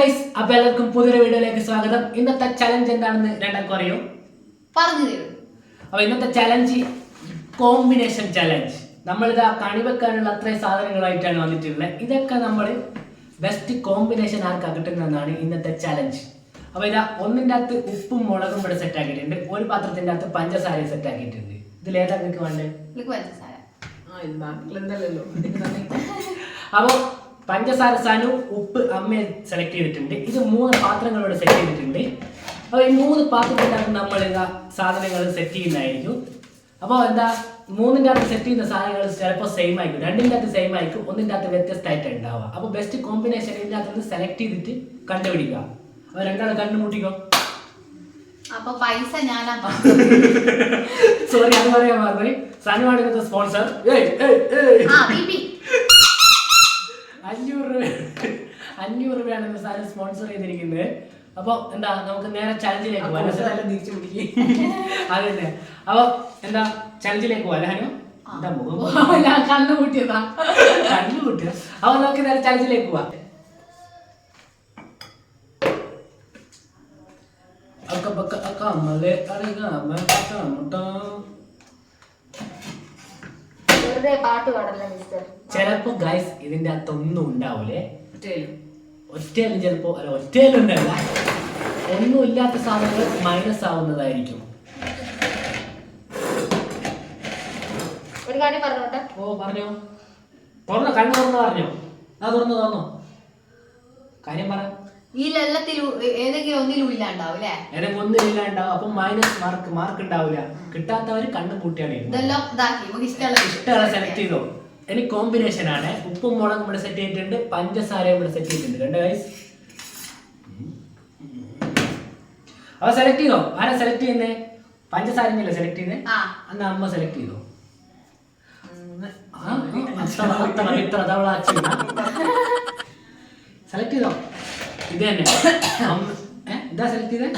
Guys, അപ്പോൾ എല്ലാവർക്കും പുതിയൊരു വീഡിയോയിലേക്ക് സ്വാഗതം. ഇന്നത്തെ ചലഞ്ച് എന്താണെന്ന് രണ്ടാൾക്കും അറിയോ? പറഞ്ഞു തരും. അപ്പോൾ ഇന്നത്തെ ചലഞ്ച് കോമ്പിനേഷൻ ചലഞ്ച്. നമ്മളിതാ കണിവെക്കാനുള്ള അത്രയും സാധനങ്ങളായിട്ടാണ് വന്നിട്ടുള്ളത്. ഇതൊക്കെ നമ്മൾ ബെസ്റ്റ് കോമ്പിനേഷൻ ആർക്കാ കിട്ടുന്നതെന്നാണ് ഇന്നത്തെ ചലഞ്ച്. അപ്പോൾ ഇതാ ഒന്നിൻ്റെ അകത്ത് ഉപ്പും മുളകും ഇവിടെ സെറ്റ് ആക്കിയിട്ടുണ്ട്, ഒരു പാത്രത്തിൻ്റെ അകത്ത് പഞ്ചസാരയും സെറ്റ് ആക്കിയിട്ടുണ്ട്. ഇതിലേതാ നിങ്ങൾക്ക് വേണ്ടത്? അപ്പോൾ പഞ്ചസാര സനു, ഉപ്പ് അമ്മയെ സെലക്ട് ചെയ്തിട്ടുണ്ട്. ഇത് 3 പാത്രങ്ങളോട് സെറ്റ് ചെയ്തിട്ടുണ്ട്. അപ്പോൾ ഈ 3 പാത്രത്തിനകത്ത് നമ്മൾ സാധനങ്ങൾ സെറ്റ് ചെയ്യുന്നതായിരിക്കും. അപ്പോൾ എന്താ 3ൻ്റെ അകത്ത് സെറ്റ് ചെയ്യുന്ന സാധനങ്ങൾ ചിലപ്പോൾ സെയിം ആയിരിക്കും, 2ൻ്റെ അകത്ത് സെയിം ആയിരിക്കും, 1ൻ്റെ അകത്ത് വ്യത്യസ്തമായിട്ട് ഉണ്ടാവുക. അപ്പോൾ ബെസ്റ്റ് കോമ്പിനേഷൻ ഇതിൻ്റെ അകത്ത് സെലക്ട് ചെയ്തിട്ട് കണ്ടുപിടിക്കുക. അപ്പോൾ രണ്ടാൾ കണ്ടുമുട്ടിക്കോ. അപ്പൊ പൈസ ഞാനാ. സോറി, അത് പറയാൻ പറഞ്ഞു. സനുവാണ് ഇന്നത്തെ സ്പോൺസർ. 500 രൂപയാണ് സാധനം സ്പോൺസർ ചെയ്തിരിക്കുന്നത്. അപ്പോൾ എന്താ നമുക്ക് നേരെ ചലഞ്ചിലേക്ക് പോകാം. അതന്നെ. അപ്പോൾ എന്താ ചലഞ്ചിലേക്ക് പോകാം. ഹനു എന്താ മുഖം കണ്ണുകൂട്ടിയതാ. അപ്പോൾ നമുക്ക് നേരെ ചലഞ്ചിലേക്ക് പോവാം. ചിലപ്പോ ഗൈസ് ഇതിന്റെ അകത്തൊന്നും ഉണ്ടാവൂലേ, ഒറ്റയിലും ചിലപ്പോ അല്ല, ഒറ്റയിലും ഉണ്ടല്ല, ഒന്നും ഇല്ലാത്ത സാധനങ്ങൾ മൈനസ് ആവുന്നതായിരിക്കും. ഒരു കാര്യം പറഞ്ഞോട്ടെ. ഓ പറഞ്ഞോ, തുറന്നോ, കണ്ണു തുറന്നു പറഞ്ഞോ. തുറന്നോ കാര്യം പറ. ഈ ലല്ലത്തിലും ഏതെങ്കിലും ഒന്നിലും ഇല്ലാണ്ടാവും അല്ലേ? ഏതെങ്കിലും ഒന്നിലും ഇല്ലാണ്ടാവും. അപ്പൊ മൈനസ് മാർക്ക് ഉണ്ടാവില്ല. കിട്ടാത്തവര് കണ്ണു കൂട്ടിയാണ് ഇഷ്ടമുള്ള സെലക്ട് ചെയ്തോ. ഇനി കോമ്പിനേഷൻ ആണ്. ഉപ്പും മുളകും ഇവിടെ സെറ്റ് ചെയ്തിട്ടുണ്ട്, പഞ്ചസാരയും ഇവിടെ സെറ്റ് ചെയ്തിട്ടുണ്ട്. കണ്ടോ ഗൈസ്? അപ്പൊ സെലക്ട് ചെയ്തോ. ആരാ സെലക്ട് ചെയ്യുന്നേ? പഞ്ചസാരല്ലേ സെലക്ട് ചെയ്യുന്നേ? എന്നാ അമ്മ സെലക്ട് ചെയ്തോ. സെലക്ട് ചെയ്തോ. ഇത് തന്നെ ഇതാ സെലക്ട് ചെയ്തേ.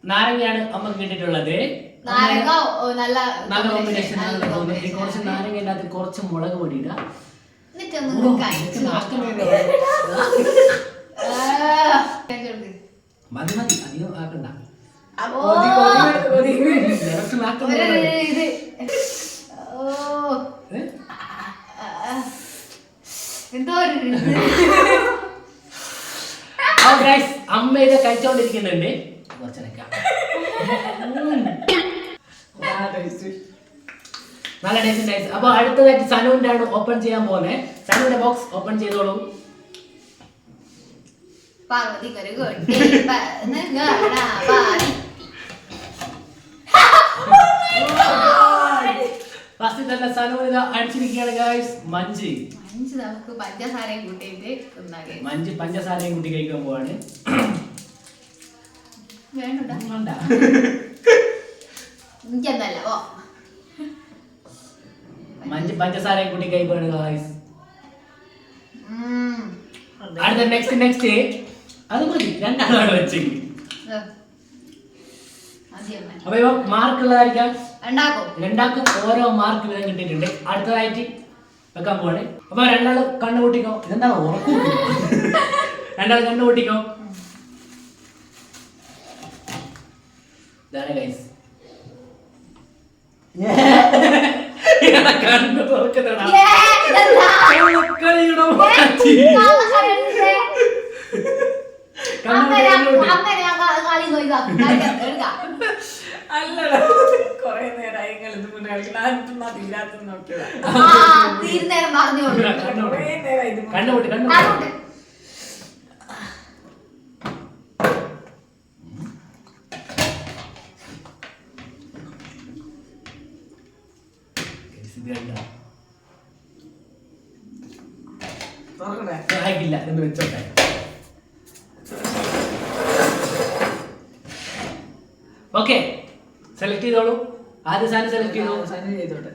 നാരങ്ങയാണ് അമ്മ കിട്ടിയിട്ടുള്ളത്. നല്ല കോമ്പിനേഷൻ. കുറച്ച് നാരങ്ങ, കുറച്ച് മുളക് പൊടി ഇടാ. മതി അധികം ആക്കണ്ട. അമ്മ ഇത് കഴിച്ചോണ്ടിരിക്കുന്നുണ്ട്. നല്ല ടേസ്റ്റ്. അപ്പൊ അടുത്തതായിട്ട് സനുവിന്റെ ആണ് ഓപ്പൺ ചെയ്യാൻ പോകുന്നത്. സനുവിന്റെ ബോക്സ് ഓപ്പൺ ചെയ്തോളൂ. ഫസ്റ്റ് തന്നെ സനുവിന് അടിച്ചിരിക്കുകയാണ് ഗൈസ്. മഞ്ച് നമുക്ക് പഞ്ചസാരയും കൂട്ടിയിട്ട് മഞ്ച് പഞ്ചസാരയും കൂട്ടി കഴിക്കാൻ പോവാണ്. വേണ്ട മഞ്ച് പഞ്ചസാരയും കൂട്ടി കഴിക്കാണ് ഗൈസ്. അടുത്ത നെക്സ്റ്റ് അത് മതി. 2 ആളാണ് വെച്ചെങ്കിൽ. അപ്പൊ ഇവ മാർക്കുള്ളതായിരിക്കാം. രണ്ടാക്കും ഓരോ മാർക്ക് വീതം കിട്ടിയിട്ടുണ്ട്. അടുത്തതായിട്ട് വെക്കാൻ പോവാണ്. അപ്പൊ 2 ആള് കണ്ണുകൂട്ടിക്കോ. ഇതെന്താണ് ഉറക്കം? 2 ആള് കണ്ണുകൂട്ടിക്കോ. ഇതാണ് ഗൈസ്. കണ്ണു തുറക്കുന്നതാണ്. ആയിട്ടില്ല എന്ന് വെച്ചോട്ടെ. ഓക്കെ, സെലക്ട് ചെയ്തോളൂ. ആദ്യം സാധനം സെലക്ട് ചെയ്തോളൂ. ചെയ്തോട്ടെ.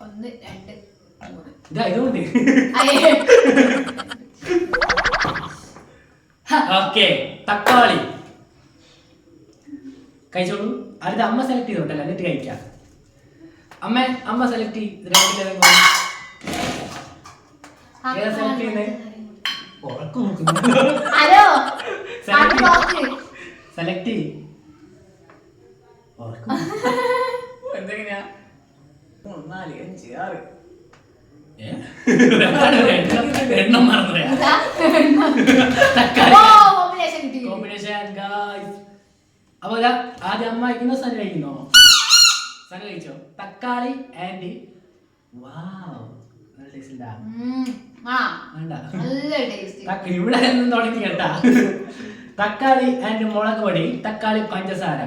1 2 3 ഇതുകൊണ്ട് ഓക്കെ. തക്കാളി കഴിച്ചോളൂ. അടുത്ത അമ്മ സെലക്ട് ചെയ്തോട്ടല്ല, എന്നിട്ട് കഴിക്കാം. അമ്മ സെലക്ട് ചെയ്ത് സെലക്ട് ചെയ്യുന്നേ ഉറക്കം നോക്കുന്നു. സെലക്ട് എന്തെങ്ങനെയാ 3 4 5 6 എണ്ണം മറന്നുപോയാ. തക്കാളി കോമ്പിനേഷൻ ഗായ്സ്. അപ്പൊ ആദ്യം അമ്മ കഴിക്കുന്നോ സന കഴിക്കുന്നോ? സന കഴിച്ചോ? തക്കാളി ആൻഡ് വാവ് നല്ല ടേസ്റ്റ് ഉണ്ടാ. ഇവിടെ നിന്നും തുടങ്ങി കേട്ടാ. തക്കാളി ആൻഡ് മുളക് പൊടി, തക്കാളി പഞ്ചസാര.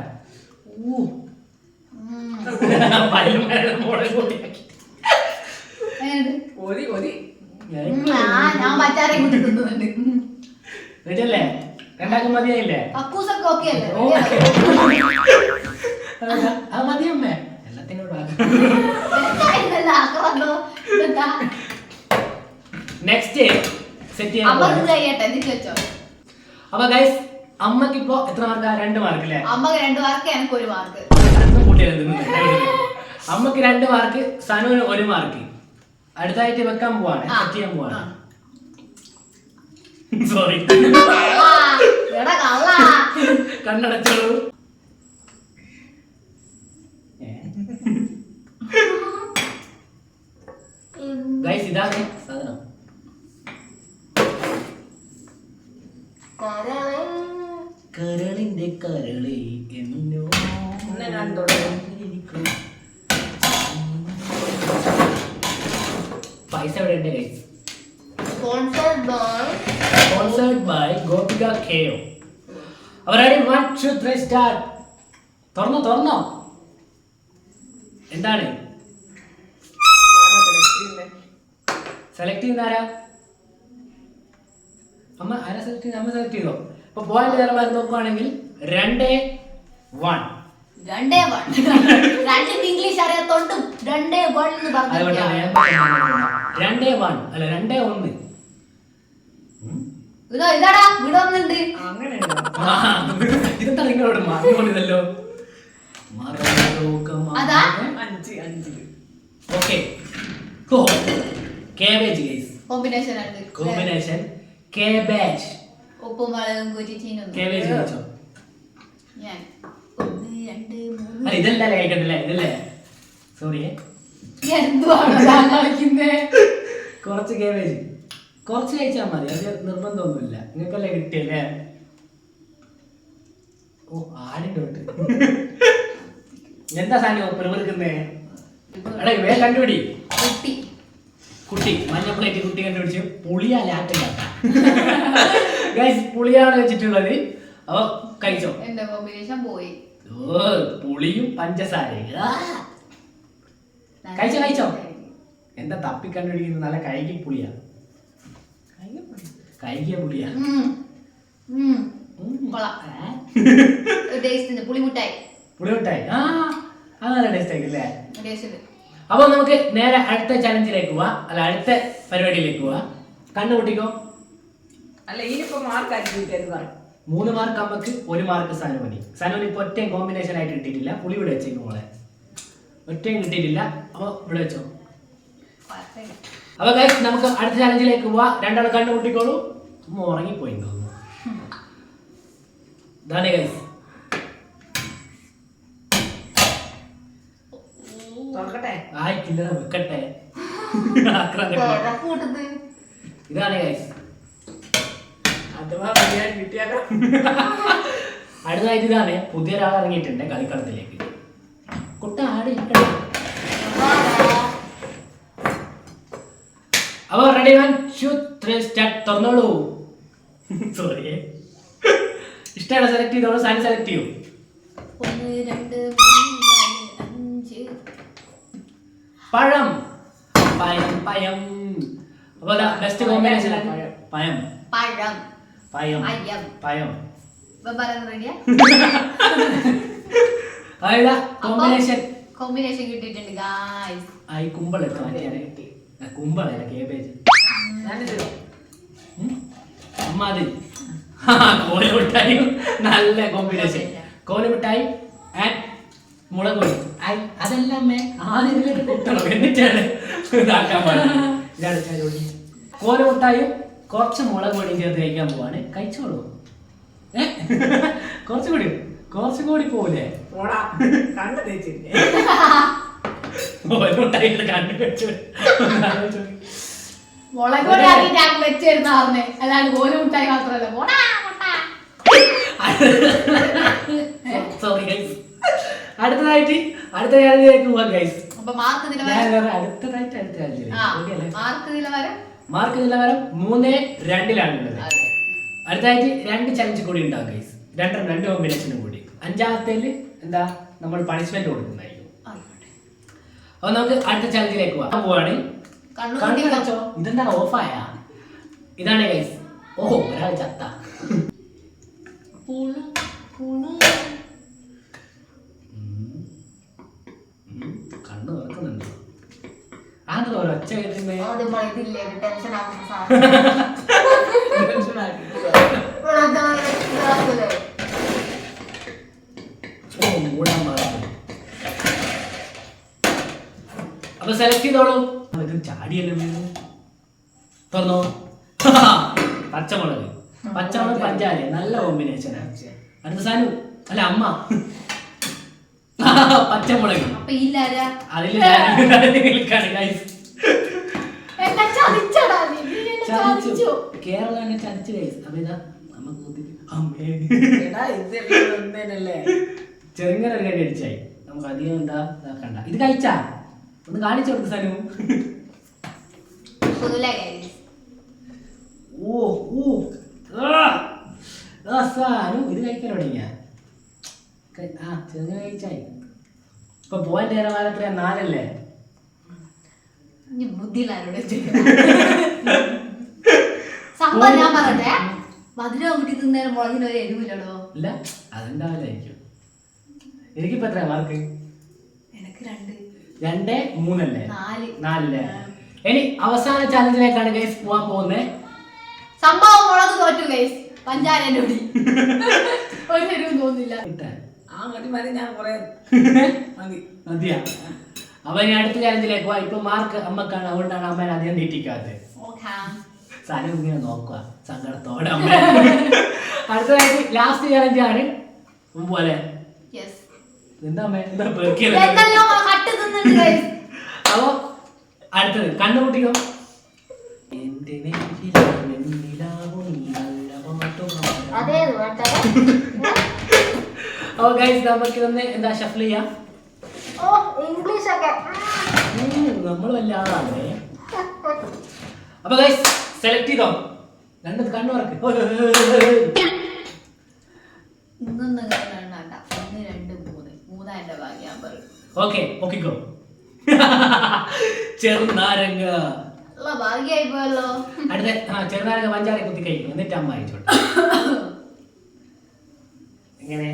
മുളക് പൊടി റെഡിയല്ലേ? രണ്ടാക്കും മതിയായില്ലേ? അത് മതിയമ്മേ, എല്ലാത്തിനോടും. നെക്സ്റ്റ് സെറ്റ് ചെയ്യാൻ. അപ്പൊ ഗൈസ് അമ്മക്ക് ഇപ്പൊ എത്ര മാർക്കാ? 2 മാർക്ക് അല്ലേ? അമ്മക്ക് 2 മാർക്ക്, എനിക്ക് 1 മാർക്ക്. അമ്മക്ക് 2 മാർക്ക്, സനുവിന് 1 മാർക്ക്. അടുത്തായിട്ട് വെക്കാൻ പോവാണ്, സെറ്റ് ചെയ്യാൻ പോവാണ്. സോറി, കണ്ണടച്ചോളൂ. ഗൈസ് ഇതാണ് സാധനം. കരളിന്റെ കരളി എന്നോ പൈസ എവിടെ ഉണ്ട് guys? Sponsored by Gopika Keo. Ready? 1 2 3 start. തുറന്നോ. എന്താണ് സെലക്ട് ചെയ്യുന്ന ആരാ? അമ്മ ആരാ സെലക്ട് ചെയ്യുന്നത്? അമ്മ സെലക്ട് ചെയ്തോ? അപ്പൊ പോയിന്റ് നിലവാരം നോക്കുവാണെങ്കിൽ 2-1. 2-1 ഇംഗ്ലീഷ് അറിയാത്തോണ്ട് 2-1 എന്ന് പറഞ്ഞു. 2-1 അല്ല 2-1. ഇതാടാ വിടുന്നുണ്ട്. ഇതെന്താ നിങ്ങളോട് മാറിപ്പോണിതല്ലോ. Okay, cabbage guys. Combination cabbage. ഉപ്പും മുളകും കൂട്ടി ചീനും. കേബേജ് കഴിച്ചോ? ഞാൻ 1 2 3. അല്ല ഇതല്ലേ കഴിക്കണ്ടല്ലേ? ഇതല്ലേ? സോറി, കുറച്ച് കേബേജ് കുറച്ച് കഴിച്ചാൽ മതി, അത് നിർബന്ധമൊന്നുമില്ല. നിങ്ങൾക്കല്ലേ കിട്ടിയല്ലേ? ഓ ആടിൻ്റെ തൊട്ട് എന്താ സാധനം പെറുപെറുക്കുന്നേ? എടാ വേ കണ്ടുപിടി. കുട്ടി മഞ്ഞപ്പിളേറ്റ് കുട്ടി കണ്ടുപിടിച്ച് പുളിയാ ലാറ്റില്ല ഗൈസ്, പുളിയാണ് വെച്ചിട്ടുള്ളത്. അപ്പൊ കഴിച്ചോ? എന്റെ കോമ്പിനേഷൻ പോയി. ഓ പുളിയും പഞ്ചസാരയും. കഴിച്ചോ? എന്താ തപ്പി കണ്ടുപിടിക്കുന്നത്? നല്ല കഴുകിയ പുളിയാ. പുളിമുട്ടായി. അത് നല്ല ടേസ്റ്റ് ആയില്ലേ? അപ്പൊ നമുക്ക് നേരെ അടുത്ത ചലഞ്ചിലേക്ക് പോവാ, അല്ല അടുത്ത പരിപാടിയിലേക്ക് പോവാ. കണ്ണുകൂട്ടിക്കോ. അല്ല ഇനിയിപ്പോ മാർക്ക് ആക്കിയിട്ട് 3 മാർക്ക് അമ്മക്ക്, 1 മാർക്ക് സനുവിന്. സനുവിന് ഇപ്പൊ ഒറ്റയും കോമ്പിനേഷൻ ആയിട്ട് കിട്ടിയിട്ടില്ല. പുളി ഇവിടെ വെച്ചേക്കും മോളെ, ഒറ്റയും കിട്ടിയിട്ടില്ല. അപ്പൊ ഇവിടെ വെച്ചോ. അപ്പൊ ഗൈസ് നമുക്ക് അടുത്ത ചലഞ്ചിലേക്ക് പോവാ. രണ്ടാളും കണ്ണുകൂട്ടിക്കോളൂ. ഉറങ്ങിപ്പോയി തോന്നുന്നു. ഇതാണ് ഗൈസ്. ആയിക്കില്ല, വെക്കട്ടെ. ഇതാണ് ഗൈസ്. അടുത്തതായിട്ട് ഇതാണ് പുതിയ ഒരാൾ ഇറങ്ങിയിട്ടുണ്ട് കളിക്കളത്തിലേക്ക്. കുട്ട ആടി. അപ്പൊ റെഡി 1 2 3 സ്റ്റാർട്ട്. തുറന്നോളൂ. സോറി, ഇഷ്ടമാണ് സെലക്ട് ചെയ്തോളൂ. സാരി സെലക്ട് ചെയ്യൂ. 1 2 3 4 5. പഴം. അപ്പൊ ബെസ്റ്റ് കോമ്പിനേഷൻ പഴം. കോമ്പിനേഷൻ കിട്ടിയിട്ടുണ്ട് ഗായ്സ്. കുമ്പളെടുത്ത് മാറ്റിയാണ് കിട്ടി. കുമ്പളല്ല കേബേജ്. അമ്മ അത് കോലമിഠായി നല്ല കോമ്പിനേഷൻ. കോലമിഠായി ആൻഡ് മുളക് പൊടി. അതല്ല അമ്മേ, ആദ്യം ഇതിലേക്ക് കുത്തണം, എന്നിട്ടാണ് ഇതാക്കാൻ പാടില്ല. ഇതാണ് ചാരോടി. കോലമുട്ടായും കുറച്ച് മുളക് പൊടിയും ചേർത്ത് കഴിക്കാൻ പോവാണ്. കഴിച്ചോളൂ. കുറച്ചും കൂടി പോവില്ലേ? പോടാ, കണ്ണ് തേച്ചില്ലേ? കോലമുട്ടായി കണ്ടു വെച്ചു. മുളക് പൊടി ആക്കി ഞാൻ വെച്ചിരുന്ന പറഞ്ഞേ, അല്ലാണ്ട് കോല് മുട്ടായി മാത്രമല്ല. പോടാ മുട്ടാ. Sorry guys. അടുത്ത ചാനലിലേക്ക് പോവാം ഗൈസ്. അപ്പൊ മാർക്ക് നിലവാരം അടുത്ത ചാനലിലേക്ക് മാർക്ക് നിലവാരം 3-2 അതെ. അടുത്തായിട്ട് 2 ചലഞ്ച് കൂടി ഉണ്ടാവും ഗൈസ്. രണ്ട് കോമ്പിനേഷനും കൂടി. 5-ാമത്തേല് എന്താ നമ്മൾ പണിഷ്മെന്റ് കൊടുക്കുന്നതായിരിക്കും. അപ്പൊ നമുക്ക് അടുത്ത ചലഞ്ചിലേക്ക് പോവാണ്. കണ്ണടച്ചോ. ഇതെന്താ ഓഫായ? ഇതാണ് ഗൈസ്. ഓഹോ, ഒരാൾ ചത്ത. കണ്ണു തുറക്കുന്നുണ്ട്. അത് ഒരൊച്ച കേൾക്കുന്നേ. അപ്പൊ സെലക്ട് ചെയ്തോളൂ. ഇത് ചാടിയല്ലോ വീണു. തുറന്നോ. പച്ചമുളക് പഞ്ചാര നല്ല കോമ്പിനേഷനാണ്. അടുത്ത സാനു അല്ല അമ്മ. പച്ചമുളക് അതില് കേരള ചതിച്ചു ഗൈസ്. അപ്പൊ ഇതാ ചെറുങ്ങനെ ഒരു കടി അടിച്ചായി. നമുക്ക് അധികം എന്താ ഇതാക്കണ്ട. ഇത് കഴിച്ചാ ഒന്ന് കാണിച്ചു കൊടുക്ക് സാനു. സാനു ഇത് കഴിക്കാൻ തുടങ്ങിയ ചെറുങ്ങനെ കഴിച്ചായി. ഇപ്പൊ പോവാൻ നേരമാല എത്രയാ? 4 അല്ലേ? സംഭവം ഞാൻ പറയട്ടെ, മധുരം കൂട്ടി തിന്നേരം മുളകിന് ഒരു എരിവില്ലടോ. ഇല്ല, അതുണ്ടാവില്ലായിരിക്കും. എനിക്കിപ്പോ എത്ര മാർക്ക്? എനിക്ക് 2, 2, 3 അല്ലേ? 4 ഇനി അവസാന ചാലഞ്ചിലേക്കാണ് ഗൈസ് പോവാൻ പോകുന്നത്. സംഭവം മുളക് തോറ്റു ഗൈസ്. പഞ്ചാരന്റെ പൊടി ഒരു എരിവും തോന്നില്ല. മതിയാ. അപ്പൊ ഇനി അടുത്ത ചാലഞ്ചിലേക്ക് പോവാ. ഇപ്പൊ മാർക്ക് അമ്മക്കാണ്, അതുകൊണ്ടാണ് അമ്മേനെ അധികം നീട്ടിക്കാത്തത്. സാധനം ഇങ്ങനെ നോക്കുക സങ്കടത്തോടെ. അടുത്തതായിട്ട് ലാസ്റ്റ് ചാലഞ്ചാണ് പോലെ. എന്താ അമ്മ എന്താ പെറുക്കിയത്? അപ്പൊ അടുത്തത് കണ്ണുമുട്ടിക്കോ. അപ്പൊ ഗൈസ് നമുക്ക് ഇതൊന്ന് എന്താ ഷഫിൾ ചെയ്യാം. നമ്മൾ വല്ല ആളാണേ. അപ്പൊ ഗൈസ് സെലക്ട് ചെയ്തോ. 2 കണ്ണു വർക്ക്. 1, 2, 3 മൂന്നാന്റെ ഭാഗ്യം പറയും. ഓക്കെ ഓക്കിക്കോ. ചെറുനാരങ്ങ ഭാഗ്യായി പോയല്ലോ. അടുത്ത ചെറുനാരങ്ങ പഞ്ചാര കുത്തി കഴിക്കും. എന്നിട്ട് അമ്മ അയച്ചോട്ടെ. എങ്ങനെ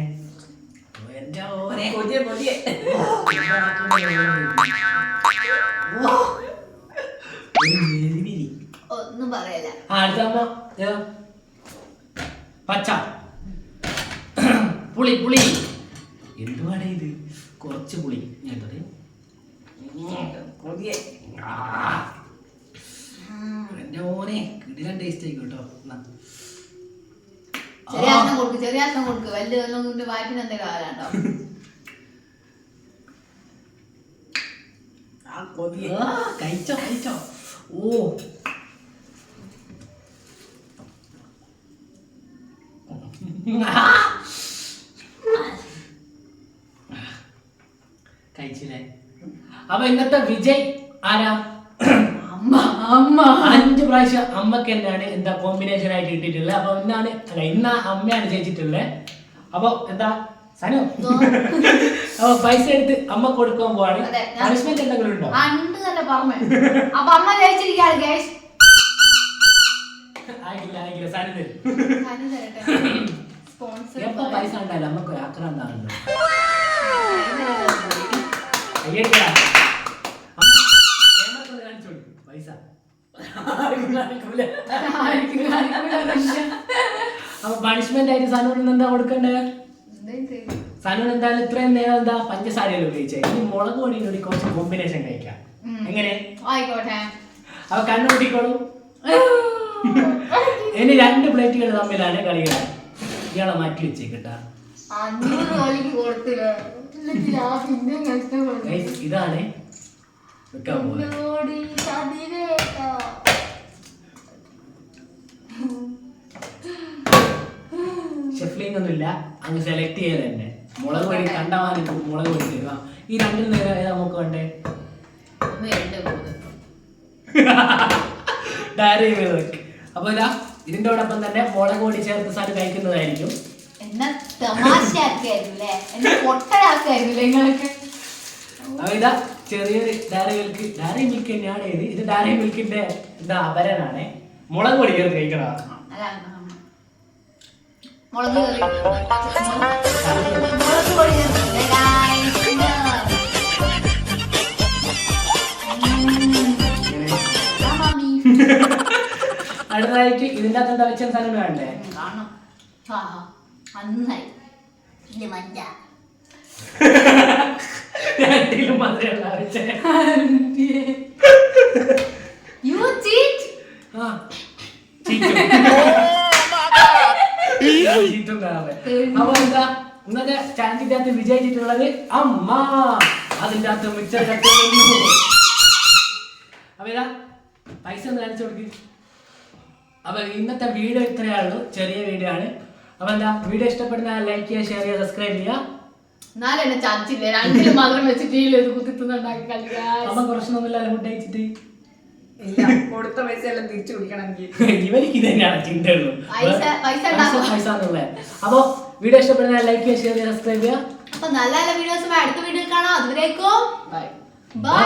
ഒന്നും പറയല. അടുത്ത അമ്മ പച്ച പുളി. എന്തുവാടേ ഇത്? കുറച്ച് പുളി. ഞാൻ എന്റെ മോനെ കിടിലൻ ടേസ്റ്റ് ആയിക്കോട്ടോ. ചെറിയ കൊടുക്ക് വലിയ വാറ്റിന് എന്തെങ്കിലും ആരാണ്ടോ. കഴിച്ചോ. ഓ കഴിച്ചില്ലേ? അപ്പൊ ഇന്നത്തെ വിജയ് ആരാ? അമ്മ. 5 പ്രാവശ്യം അമ്മക്ക് തന്നെയാണ് എന്താ കോമ്പിനേഷൻ ആയിട്ട് കിട്ടിയിട്ടുള്ളത്. അപ്പൊ ഇന്ന് അമ്മയാണ് ജയിച്ചിട്ടുള്ളത്. അപ്പൊ എന്താ സനു അപ്പൊ പൈസ എടുത്ത് അമ്മ കൊടുക്കാൻ പോവാണ്. പണിഷ്മെന്റ് എന്തെങ്കിലും ഉണ്ടോ? അപ്പൊ അമ്മ ജയിച്ചിരിക്കുകയാണ് ഗൈസ്. ആയിക്കില്ല സനു എപ്പോ പൈസ ഉണ്ടായാലും അമ്മക്ക് ആക്രാന്താണല്ലോ. പൈസ അപ്പൊ പണിഷ്മെന്റ് ആയിട്ട് സനൂരിന് എന്താ കൊടുക്കണ്ടേ? സനു എന്തായാലും ഇത്രയും നേരം എന്താ പഞ്ചസാരയിൽ ഉപയോഗിച്ചത് ഇനി മുളക് പൊടിയിലൂടെ കുറച്ച് കോമ്പിനേഷൻ കഴിക്കാം എങ്ങനെ ആയിക്കോട്ടെ. അപ്പൊ കണ്ണുകൂട്ടിക്കോളൂ. ഇനി 2 പ്ലേറ്റുകൾ തമ്മിലാണ് കളികൾ. ഇയാളെ മാറ്റി വെച്ചേക്കട്ടാ. 500 കളിക്ക് കൊടുത്തില്ലേ ഇതാണ് വെക്കാൻ പോകുന്നത്. ഷെഫ്ലിംഗ് ഒന്നുമില്ല, അങ്ങ് സെലക്ട് ചെയ്ത് തന്നെ മുളക് പൊടി കണ്ടമാനം മുളക് പൊടി തരുക. ഈ 2 നേരം ഏതാ നമുക്ക് വേണ്ടേ? Dairy milk. അപ്പൊ ഇതാ ഇതിന്റെ ഒപ്പം തന്നെ മുളക് പൊടി ചേർത്ത് സാധനം കഴിക്കുന്നതായിരിക്കും. എന്നെ തമാശയാക്കിയായിരുന്നില്ലേ, എന്നെ പൊട്ടനാക്കിയായിരുന്നില്ലേ നിങ്ങൾക്ക്? അപ്പൊ ഇതാ ചെറിയൊരു ഡയറി മിൽക്ക് തന്നെയാണ് ഇത് ഡയറി മിൽക്കിന്റെ എന്താ അപരനാണ്. മുളക് പൊടി ചേർത്ത് കഴിക്കണം. മുളക് പൊടി ചേർത്തില്ലേ guys? മാമി അടുത്തതായിട്ട് ഇതിന്റെ അകത്ത് എന്താ വെച്ച സാധനം വേണ്ടേ? കാണണം. നന്നായി മഞ്ഞ രണ്ടിലും മധുരമുള്ള വെച്ചേ. You cheat. ആ, ചീറ്റും. ചീറ്റും കാണാതെ. അപ്പൊ എന്താ ഇന്നത്തെ ചാനലിന്റെ അകത്ത് വിജയിച്ചിട്ടുള്ളത് അമ്മ. അതിന്റെ അകത്ത് മിക്സർ കട്ടുന്നു. അപ്പൊ ഇതാ പൈസ ഒന്ന് കാണിച്ചു കൊടുക്ക്. അപ്പൊ ഇന്നത്തെ വീഡിയോ ഇത്രയുള്ളൂ, ചെറിയ വീഡിയോ ആണ്. അപ്പൊ എന്താ വീഡിയോ ഇഷ്ടപ്പെടുന്ന ലൈക്ക് ചെയ്യുക, ഷെയർ ചെയ്യുക, സബ്സ്ക്രൈബ് ചെയ്യുക. എന്നാലും എന്നെ ചാച്ചില്ലേ, 2 മാത്രം വെച്ചിട്ട് കുത്തിത്തുന്നുണ്ടാക്കി കളിക്കുക. അമ്മ കുറച്ചൊന്നുമില്ലല്ലോ ഫുഡ് കഴിച്ചിട്ട്. ഇല്ല, കൊടുത്ത പൈസ എല്ലാം തിരിച്ചു പിടിക്കണമെങ്കിൽ ഇവർക്ക് ഇത് തന്നെയാണ് ചിന്തയുള്ളൂ, പൈസ ഉണ്ടാക്കുക. പൈസ എന്നുള്ളത്. അപ്പൊ വീഡിയോ ഇഷ്ടപ്പെടുന്ന ലൈക്ക് ചെയ്യുക, ഷെയർ ചെയ്യുക, സബ്സ്ക്രൈബ് ചെയ്യുക. അപ്പൊ നല്ല നല്ല വീഡിയോസുമായി അടുത്ത വീഡിയോ കാണാം. അതുവരേക്കും ബൈ. ബൈ.